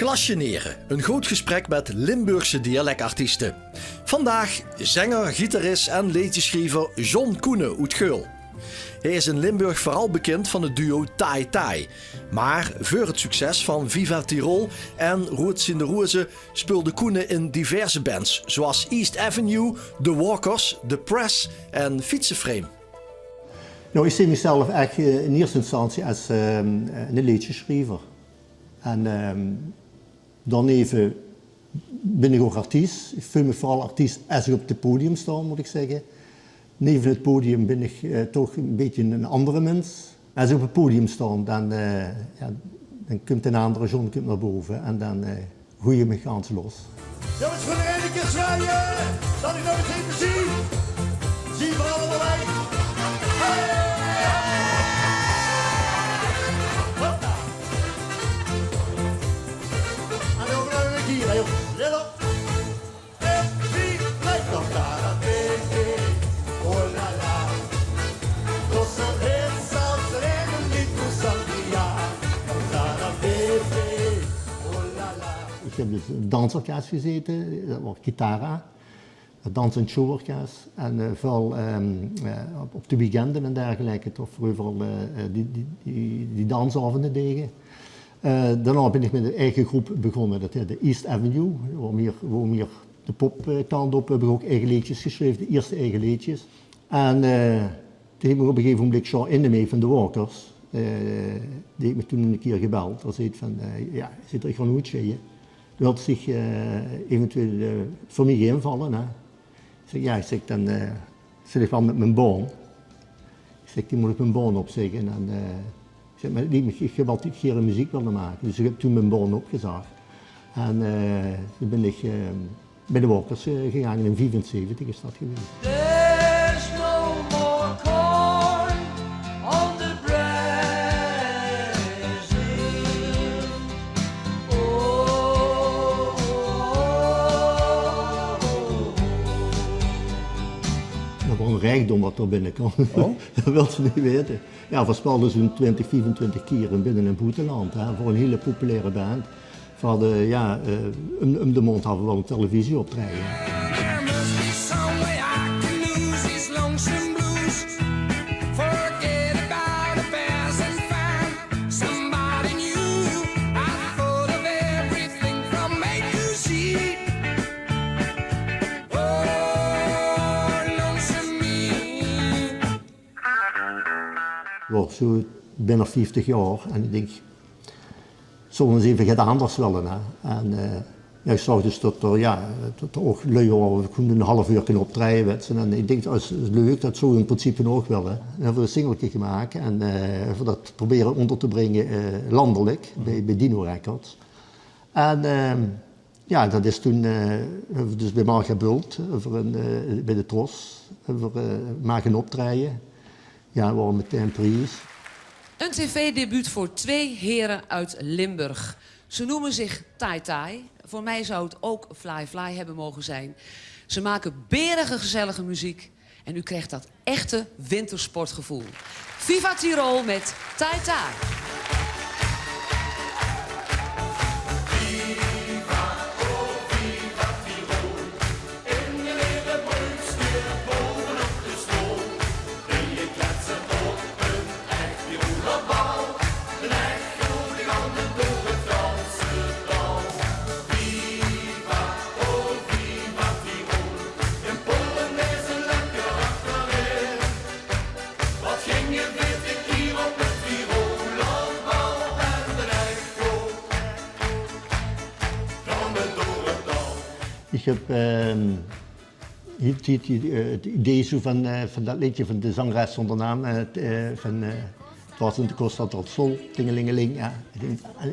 Klasjeneren, een groot gesprek met Limburgse dialectartiesten. Vandaag zanger, gitarist en liedjeschrijver John Koenen uit Geul. Hij is in Limburg vooral bekend van het duo Tai Tai. Maar voor het succes van Viva Tirol en Roots in de Roeze speelde Koenen in diverse bands, zoals East Avenue, The Walkers, The Press en Fietsenframe. Nou, ik zie mezelf eigenlijk in eerste instantie als een liedjeschrijver. En dan even ben ik ook artiest. Ik voel me vooral artiest als ik op het podium sta, moet ik zeggen. Neven het podium ben ik toch een beetje een andere mens. Als ik op het podium sta, dan komt een andere John naar boven en dan gooi je me gans los. Jongens, voor de ene keer zwaaien, dat ik nog eens even zie. Zie voor allemaal bij. En over naar de hier, jongens. Let op. En wie blijft nog daar? Oh la la. Los hits als regen niet voor Sangria. Oh la la. Ik heb dus een dansorkest gezeten, dat was Kitara. Een dans- en showorkest. En vooral op de weekenden en dergelijke, toch vooral die dansavonden deden. Daarna ben ik met een eigen groep begonnen, dat heet de East Avenue, waar meer de popkant op hebben we ook eigen liedjes geschreven, de eerste eigen liedjes. En toen heb ik op een gegeven moment Sean Innemee van The Walkers, die heeft me toen een keer gebeld. Hij zei van, ja, zit er gewoon goed je. Toen had zich eventueel voor mij invallen. Hè. Ik zeg, ja, dan zit ik wel met mijn baan. Ik zeg, die moet ik mijn baan opzeggen. En ik zeg, maar ik heb altijd geen muziek willen maken. Dus ik heb toen mijn baan opgezegd. En toen ben ik bij de Walkers gegaan in 1975 is dat geweest. There's no more corn on the brazier. Oh, Dat was een rijkdom wat er binnen kwam. Oh? Dat wil ze niet weten. Ja, we speelden zo'n 20, 24 keer binnen een boeteland. Hè, voor een hele populaire band. We hadden, ja, om de mond hadden we wel een televisie optreden. There must be some way I can lose these lonesome blues. Forget about a peasant farm, somebody new. I'm full of everything from A to Z. Oh, lonesome me. Ik zo bijna 50 jaar en ik denk, zullen we eens even wat anders willen. Hè? En ja, ik zag dus dat er ook lui waren, we konden een half uur kunnen optreden. En ik denk, dat is leuk, dat zou in principe ook willen. Dan hebben we een singeltje gemaakt en voor dat proberen onder te brengen landelijk, bij Dino Records. En ja, dat is toen, hebben we dus bij Marga Bult, bij de Tros, hebben we maken optreden. Ja, we waren meteen prijs. Een tv-debuut voor twee heren uit Limburg. Ze noemen zich Tai Tai. Voor mij zou het ook Fly Fly hebben mogen zijn. Ze maken berige gezellige muziek. En u krijgt dat echte wintersportgevoel. Viva Tirol met Tai Tai. Ik heb het idee zo van dat liedje van de zangeres zonder naam, het was in de Costa del Sol, Tingelingeling. Ja.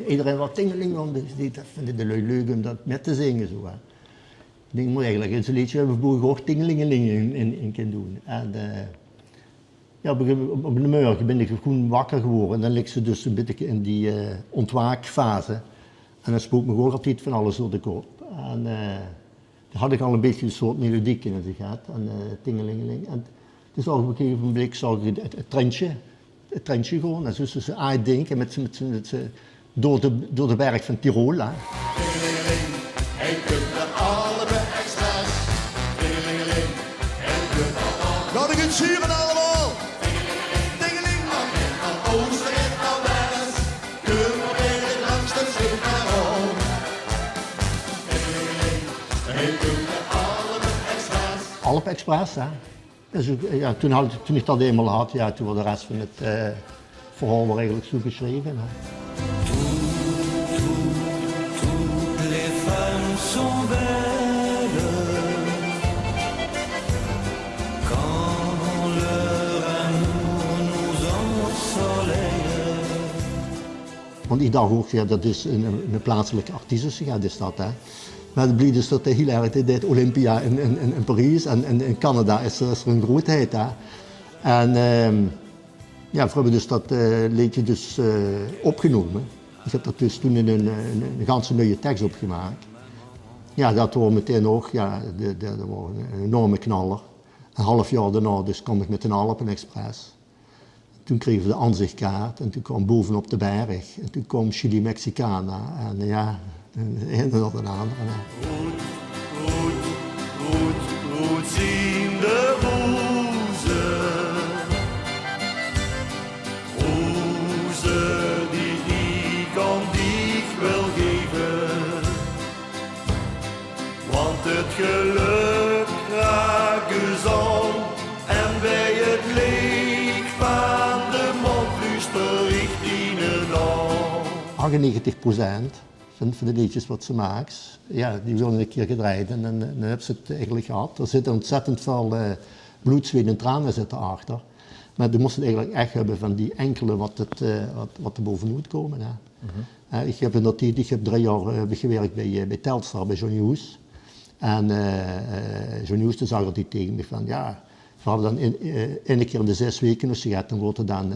Iedereen wat tingeling, want dat vinden de lui leuk om dat met te zingen. Zo, hè. Ik denk, moet eigenlijk in zo'n liedje hebben we ook Tingelingeling in kunnen doen. En, ja, op een morgen ben ik gewoon wakker geworden en dan ligt ze dus een beetje in die ontwaakfase. En dan spook me ook altijd van alles door de kop. En, daar had ik al een beetje een soort melodiek in het gehad, en tingelingeling. En toen zag ik op een gegeven moment het trendje gewoon. En zo ze uitdenken met door de berg van Tirol. Hè. En kunnen allebei extra's. Tingelingeling, en kunnen allemaal. Laat ik het zuren allemaal. Tingeling, van oosten en van west. Kunnen we weer langs de schip naar Rome. Tingelingeling, en kunnen allebei extra's. Alp Express. Hè. Dus, ja, toen ik dat eenmaal had, ja, toen was de rest van het verhaal wel eigenlijk zo geschreven. Hè. Les femmes sont belles quand leur amour nous ensoleille. Want ik dacht ook, ja, dat is een plaatselijke artiestensigheid is dat. Hè. Maar het bleek dus dat de heel erg deed Olympia in Parijs en in Canada is er een grootheid. Hè. En ja, we hebben dus dat liedje dus opgenomen. Ik heb dat dus toen in een ganse nieuwe tekst opgemaakt. Ja, dat was meteen ook, ja, dat was een enorme knaller. Een half jaar daarna dus kwam ik met een Alpen Express. Toen kregen we de aanzichtkaart en toen kwam bovenop de berg. En toen kwam Chili Mexicana en ja, een en ander. Goed zien de rozen. Rozen die ik aan dich wil geven. Want het geluk raakt gezond en bij het licht van de mondluister richting de 98% van de liedjes wat ze maakt, ja, die worden een keer gedraaid en dan hebben ze het eigenlijk gehad. Er zit ontzettend veel bloed, zweet en tranen zitten achter. Maar die moesten het eigenlijk echt hebben van die enkele wat er bovenuit komen. Hè. Ik heb in dat tijd, ik heb 3 jaar gewerkt bij Telstar, bij Johnny Hoes. En Johnny Hoes zag er die tegen me van, ja, we hadden dan een keer in de 6 weken dus gehad, dan wordt er dan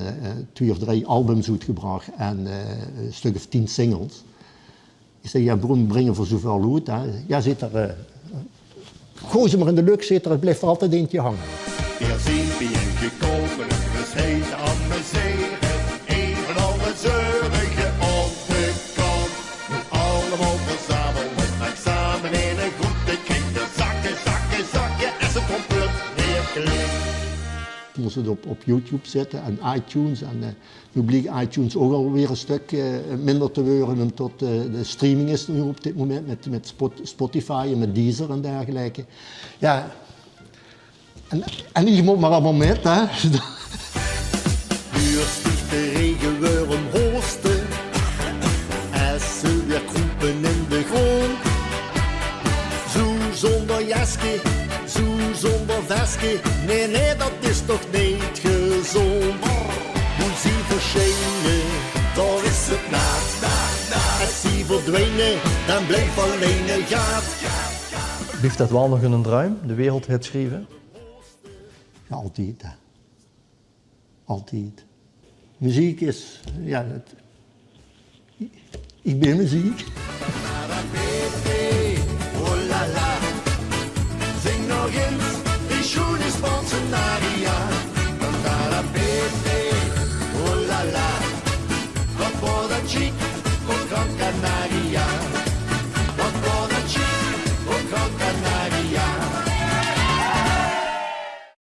2 of 3 albums uitgebracht en een stuk of 10 singles. Ik zeg, ja, broer, brengen voor zoveel uit. Hè. Ja, zit er, gooi ze maar in de luk, zit er, het blijft er altijd eentje hangen. Er sind wie gekomen, es heet aan mijn zegen. Een van alle zeurige onbekant. Nu allemaal verzamelen, maar samen in een goede kring. De zakken, zakken, zakken, en ze komt het weer klinkt. Toen moest het op YouTube zetten en iTunes. En nu bleek iTunes ook alweer een stuk minder te worden, omdat de streaming is nu op dit moment met Spotify en met Deezer en dergelijke. Ja, en je moet maar allemaal met, hè. Durstig de regen weer omhoosten. Als ze weer kroepen in de grond. Zo zonder jasje, zo zonder vestje. Nee, nee, dat is toch niet gezond. Moet ze verschijnen, daar is het naad. Als ze verdwijnen, dan blijft alleen gaat. Blijft dat wel nog in een druim, de wereld herschrijven? Ja, altijd, hè. Altijd. Muziek is, ja, ik ben muziek.